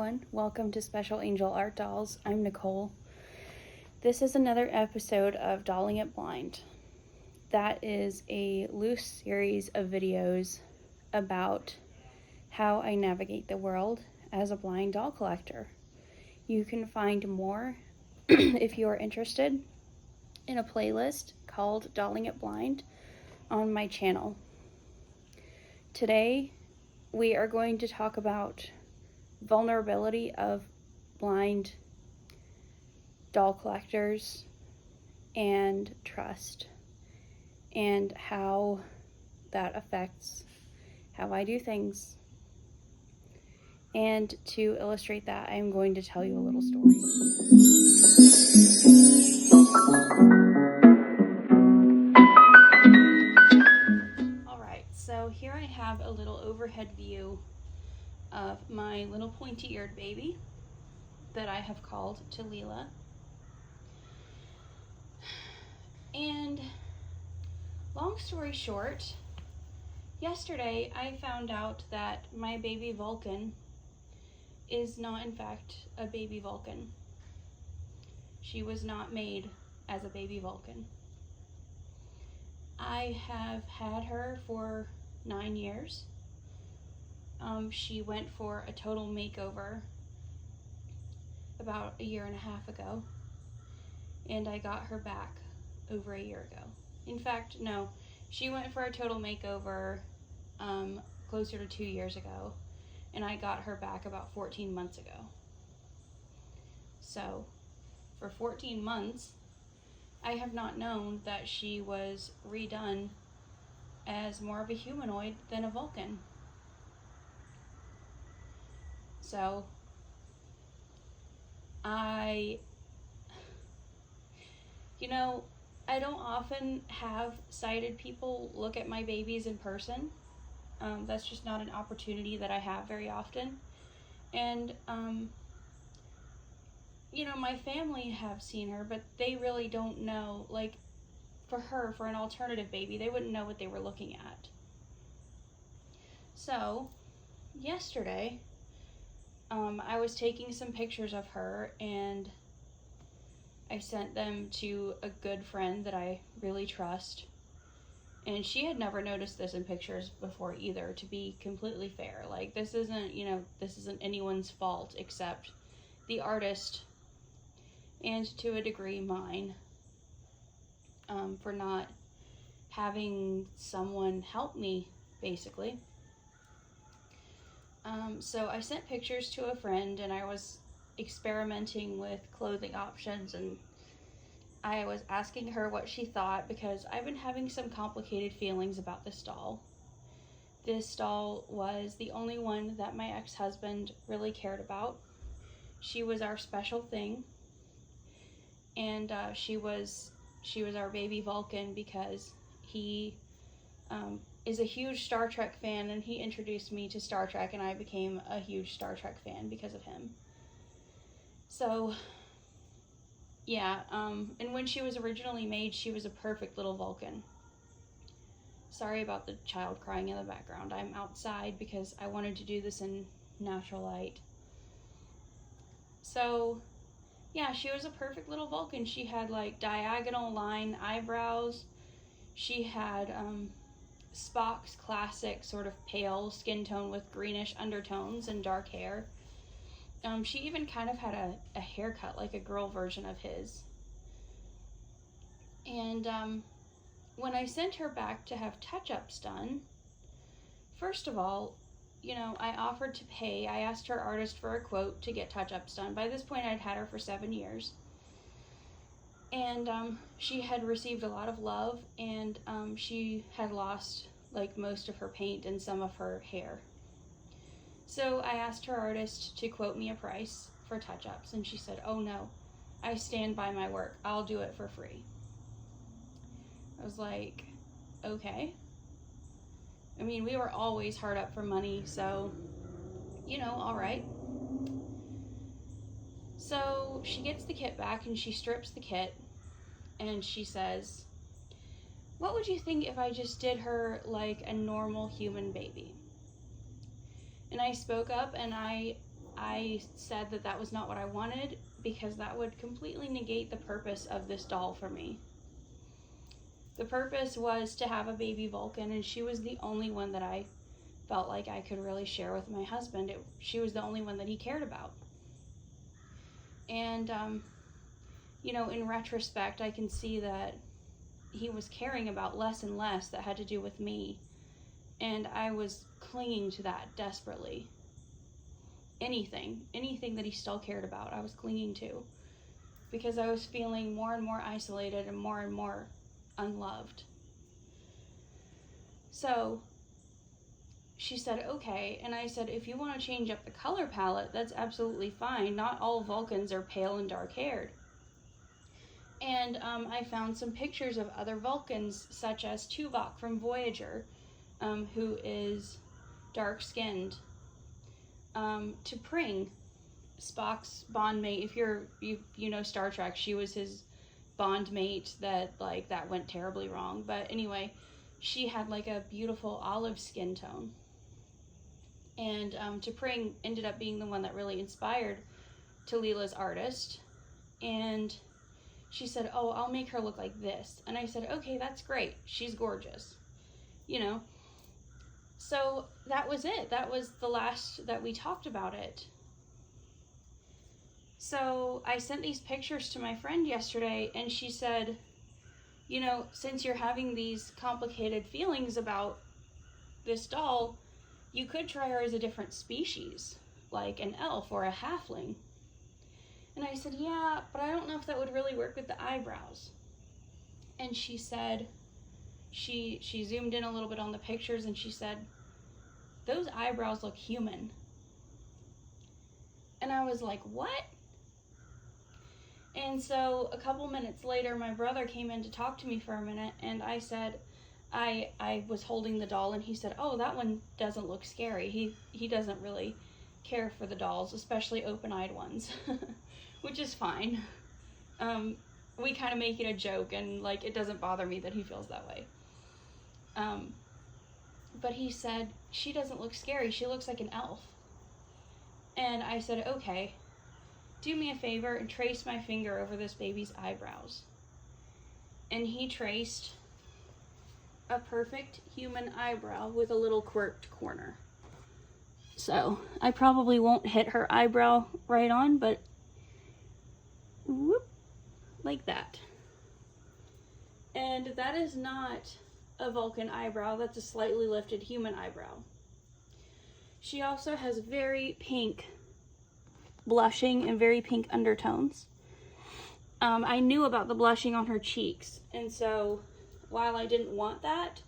everyone. Welcome to Special Angel Art Dolls. I'm Nicole. This is another episode of Dolling It Blind. That is a loose series of videos about how I navigate the world as a blind doll collector. You can find more if you are interested in a playlist called Dolling It Blind on my channel. Today, we are going to talk about vulnerability of blind doll collectors and trust, and how that affects how I do things. And to illustrate that, I'm going to tell you a little story. Alright, so here I have a little overhead view of my little pointy-eared baby that I have called Talila. And long story short, yesterday I found out that my baby Vulcan is not in fact a baby Vulcan. She was not made as a baby Vulcan. I have had her for 9 years. She went for a total makeover about 1.5 years ago, and I got her back over 1 year ago. In fact, no, she went for a total makeover closer to 2 years ago, and I got her back about 14 months ago. So, for 14 months, I have not known that she was redone as more of a humanoid than a Vulcan. So, I don't often have sighted people look at my babies in person. That's just not an opportunity that I have very often. And, my family have seen her, but they really don't know, like, for an alternative baby, they wouldn't know what they were looking at. So, yesterday, I was taking some pictures of her, and I sent them to a good friend that I really trust. And she had never noticed this in pictures before either, to be completely fair. Like, this isn't anyone's fault except the artist, and to a degree mine, for not having someone help me, basically. So I sent pictures to a friend, and I was experimenting with clothing options, and I was asking her what she thought, because I've been having some complicated feelings about this doll. This doll was the only one that my ex-husband really cared about. She was our special thing, and she was our baby Vulcan because he is a huge Star Trek fan, and he introduced me to Star Trek, and I became a huge Star Trek fan because of him. So, yeah, and when she was originally made, she was a perfect little Vulcan. Sorry about the child crying in the background. I'm outside because I wanted to do this in natural light. So, yeah, she was a perfect little Vulcan. She had, like, diagonal line eyebrows. She had Spock's classic sort of pale skin tone with greenish undertones and dark hair. She even kind of had a haircut, like a girl version of his. And when I sent her back to have touch-ups done, first of all, I offered to pay. I asked her artist for a quote to get touch-ups done. By this point, I'd had her for 7 years. And she had received a lot of love, and she had lost, like, most of her paint and some of her hair. So I asked her artist to quote me a price for touch-ups, and she said, "Oh no, I stand by my work. I'll do it for free." I was like, okay. I mean, we were always hard up for money, so, all right. So she gets the kit back, and she strips the kit, and she says, "What would you think if I just did her like a normal human baby?" And I spoke up, and I I said that that was not what I wanted, because that would completely negate the purpose of this doll for me. The purpose was to have a baby Vulcan, and she was the only one that I felt like I could really share with my husband. She was the only one that he cared about. And, you know, in retrospect, I can see that he was caring about less and less that had to do with me. And I was clinging to that desperately. Anything that he still cared about, I was clinging to. Because I was feeling more and more isolated and more unloved. So she said, okay. And I said, if you want to change up the color palette, that's absolutely fine. Not all Vulcans are pale and dark haired. And I found some pictures of other Vulcans, such as Tuvok from Voyager, who is dark skinned. T'Pring, Spock's bondmate. If you know Star Trek, she was his bondmate that went terribly wrong. But anyway, she had like a beautiful olive skin tone. And T'Pring ended up being the one that really inspired Talila's artist. And she said, oh, I'll make her look like this. And I said, okay, that's great. She's gorgeous. You know. So that was it. That was the last that we talked about it. So I sent these pictures to my friend yesterday, and she said, you know, since you're having these complicated feelings about this doll, you could try her as a different species, like an elf or a halfling. And I said, yeah, but I don't know if that would really work with the eyebrows. And she said, she zoomed in a little bit on the pictures, and she said, those eyebrows look human. And I was like, what? And so a couple minutes later, my brother came in to talk to me for a minute, and I said, I was holding the doll, and he said, oh, that one doesn't look scary. He doesn't really care for the dolls, especially open-eyed ones, which is fine. We kind of make it a joke, and like it doesn't bother me that he feels that way. But he said, she doesn't look scary. She looks like an elf. And I said, okay, do me a favor and trace my finger over this baby's eyebrows. And he traced a perfect human eyebrow with a little quirked corner. So I probably won't hit her eyebrow right on, but whoop, like that. And that is not a Vulcan eyebrow, that's a slightly lifted human eyebrow. She also has very pink blushing and very pink undertones. I knew about the blushing on her cheeks, and so while I didn't want that,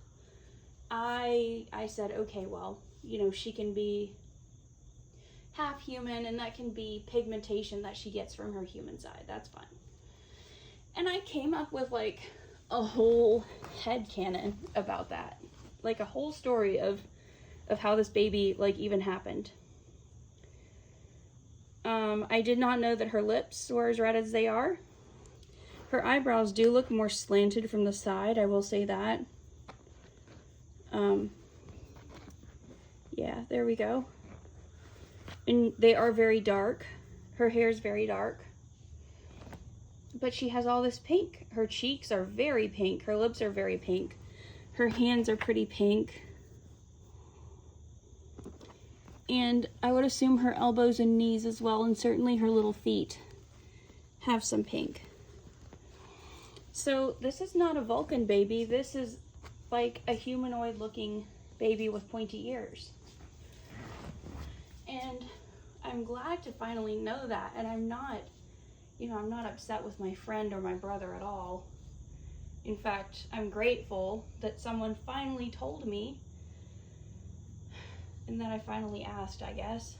I said, okay, well, you know, she can be half human, and that can be pigmentation that she gets from her human side. That's fine. And I came up with like a whole headcanon about that, like a whole story of how this baby like even happened. I did not know that her lips were as red as they are. Her eyebrows do look more slanted from the side, I will say that. Yeah, there we go. And they are very dark. Her hair is very dark. But she has all this pink. Her cheeks are very pink. Her lips are very pink. Her hands are pretty pink. And I would assume her elbows and knees as well, and certainly her little feet have some pink. So this is not a Vulcan baby. This is like a humanoid looking baby with pointy ears. And I'm glad to finally know that. And I'm not, you know, I'm not upset with my friend or my brother at all. In fact, I'm grateful that someone finally told me, and that I finally asked, I guess.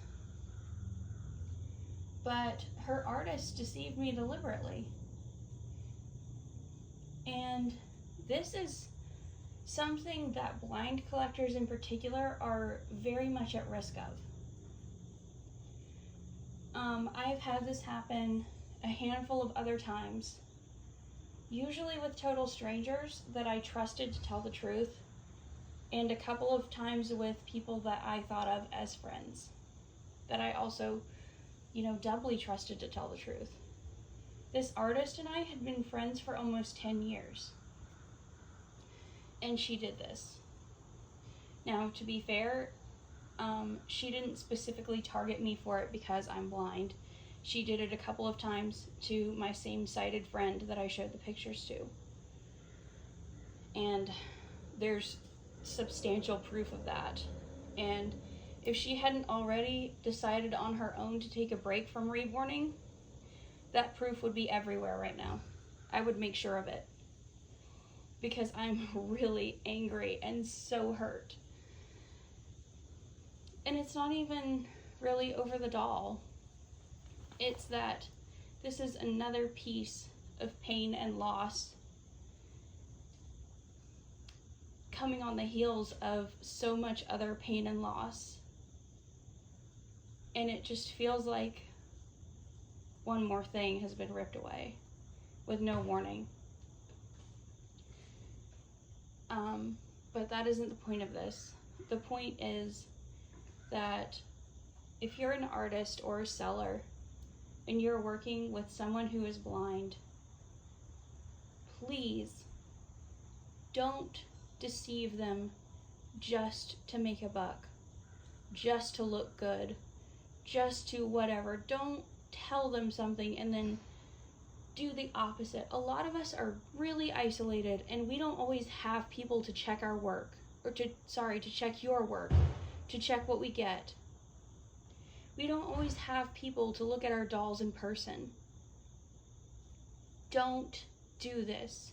But her artist deceived me deliberately. And this is something that blind collectors in particular are very much at risk of. I've had this happen a handful of other times, usually with total strangers that I trusted to tell the truth, and a couple of times with people that I thought of as friends, that I also doubly trusted to tell the truth. This artist and I had been friends for almost 10 years. And she did this. Now, to be fair, she didn't specifically target me for it because I'm blind. She did it a couple of times to my same-sighted friend that I showed the pictures to. And there's substantial proof of that. And if she hadn't already decided on her own to take a break from reborning, that proof would be everywhere right now. I would make sure of it. Because I'm really angry and so hurt. And it's not even really over the doll. It's that this is another piece of pain and loss coming on the heels of so much other pain and loss. And it just feels like one more thing has been ripped away with no warning. But that isn't the point of this. The point is that if you're an artist or a seller and you're working with someone who is blind, please don't deceive them just to make a buck, just to look good, just to whatever. Don't tell them something and then do the opposite. A lot of us are really isolated and we don't always have people to check our work, or to check your work, to check what we get. We don't always have people to look at our dolls in person. Don't do this.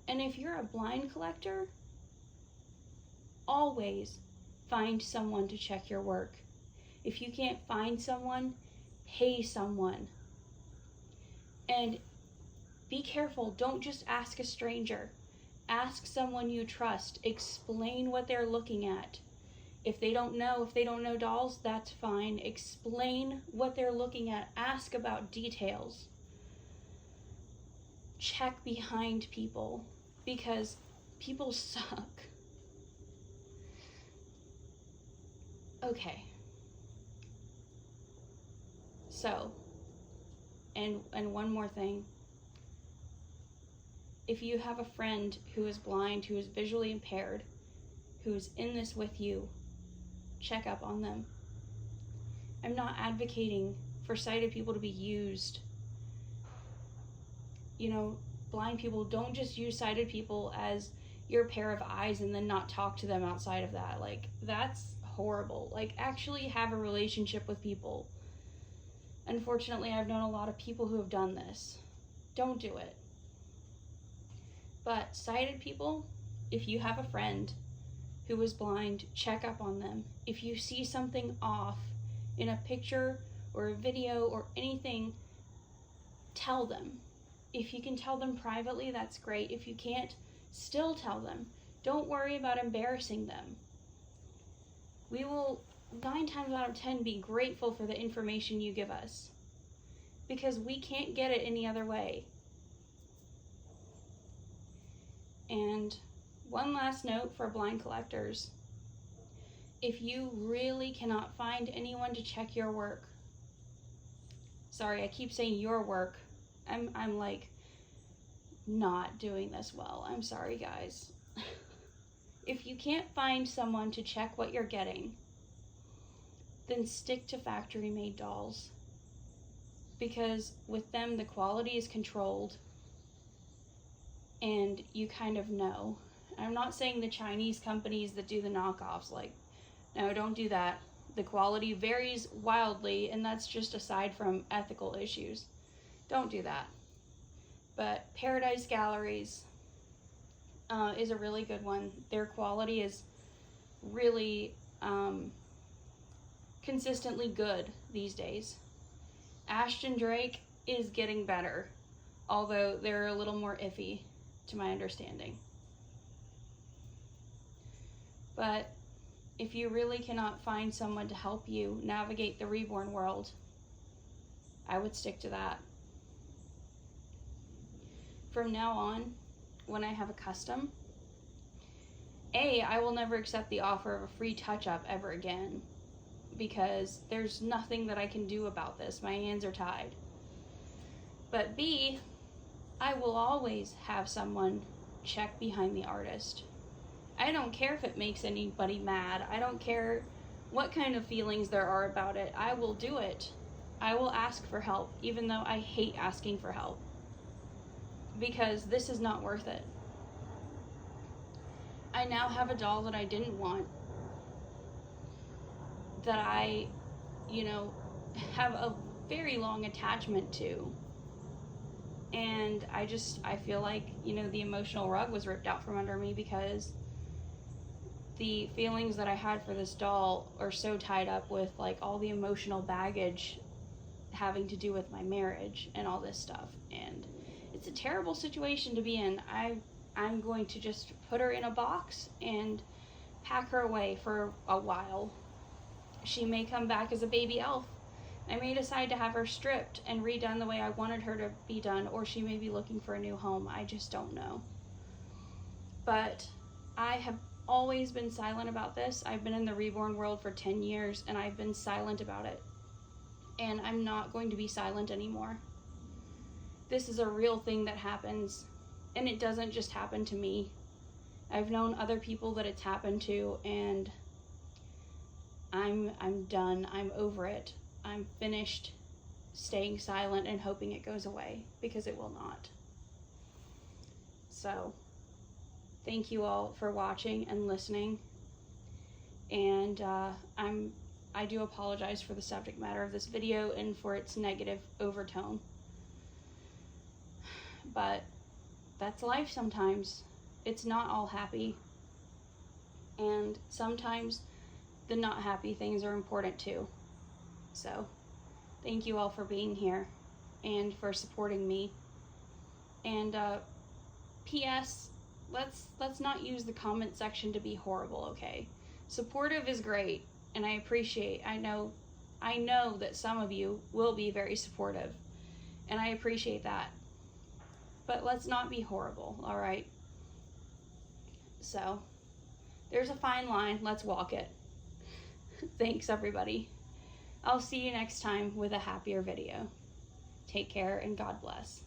And if you're a blind collector, always find someone to check your work. If you can't find someone, pay someone. And be careful, don't just ask a stranger. Ask someone you trust. Explain what they're looking at. If they don't know dolls, that's fine. Explain what they're looking at. Ask about details. Check behind people, because people suck. Okay. So, and one more thing. If you have a friend who is blind, who is visually impaired, who is in this with you, check up on them. I'm not advocating for sighted people to be used. Blind people, don't just use sighted people as your pair of eyes and then not talk to them outside of that. That's horrible. Actually have a relationship with people. Unfortunately, I've known a lot of people who have done this. Don't do it. But sighted people, if you have a friend who is blind, check up on them. If you see something off in a picture or a video or anything, tell them. If you can tell them privately, that's great. If you can't, still tell them. Don't worry about embarrassing them. We will 9 times out of 10 be grateful for the information you give us, because we can't get it any other way. And one last note for blind collectors. If you really cannot find anyone to check your work, sorry, I keep saying your work. I'm not doing this well. I'm sorry, guys. If you can't find someone to check what you're getting, then stick to factory-made dolls. Because with them, the quality is controlled. And you kind of know. I'm not saying the Chinese companies that do the knockoffs, no, don't do that. The quality varies wildly, and that's just aside from ethical issues. Don't do that. But Paradise Galleries is a really good one. Their quality is really consistently good these days. Ashton Drake is getting better, although they're a little more iffy, to my understanding. But if you really cannot find someone to help you navigate the reborn world, I would stick to that. From now on, when I have a custom, I will never accept the offer of a free touch-up ever again. because there's nothing that I can do about this. My hands are tied. But B, I will always have someone check behind the artist. I don't care if it makes anybody mad. I don't care what kind of feelings there are about it. I will do it. I will ask for help, even though I hate asking for help, because this is not worth it. I now have a doll that I didn't want, that I, have a very long attachment to. And I feel like, the emotional rug was ripped out from under me, because the feelings that I had for this doll are so tied up with like all the emotional baggage having to do with my marriage and all this stuff. And it's a terrible situation to be in. I'm going to just put her in a box and pack her away for a while. She may come back as a baby elf. I may decide to have her stripped and redone the way I wanted her to be done, or she may be looking for a new home. I just don't know. But I have always been silent about this. I've been in the reborn world for 10 years, and I've been silent about it. And I'm not going to be silent anymore. This is a real thing that happens, and it doesn't just happen to me. I've known other people that it's happened to, and I'm done. I'm over it. I'm finished staying silent and hoping it goes away, because it will not. So, thank you all for watching and listening. And I do apologize for the subject matter of this video and for its negative overtone. But that's life sometimes. It's not all happy. And sometimes the not happy things are important too. So, thank you all for being here and for supporting me. And P.S. Let's not use the comment section to be horrible, okay? Supportive is great, and I know that some of you will be very supportive, and I appreciate that. But let's not be horrible, all right? So, there's a fine line. Let's walk it. Thanks, everybody. I'll see you next time with a happier video. Take care, and God bless.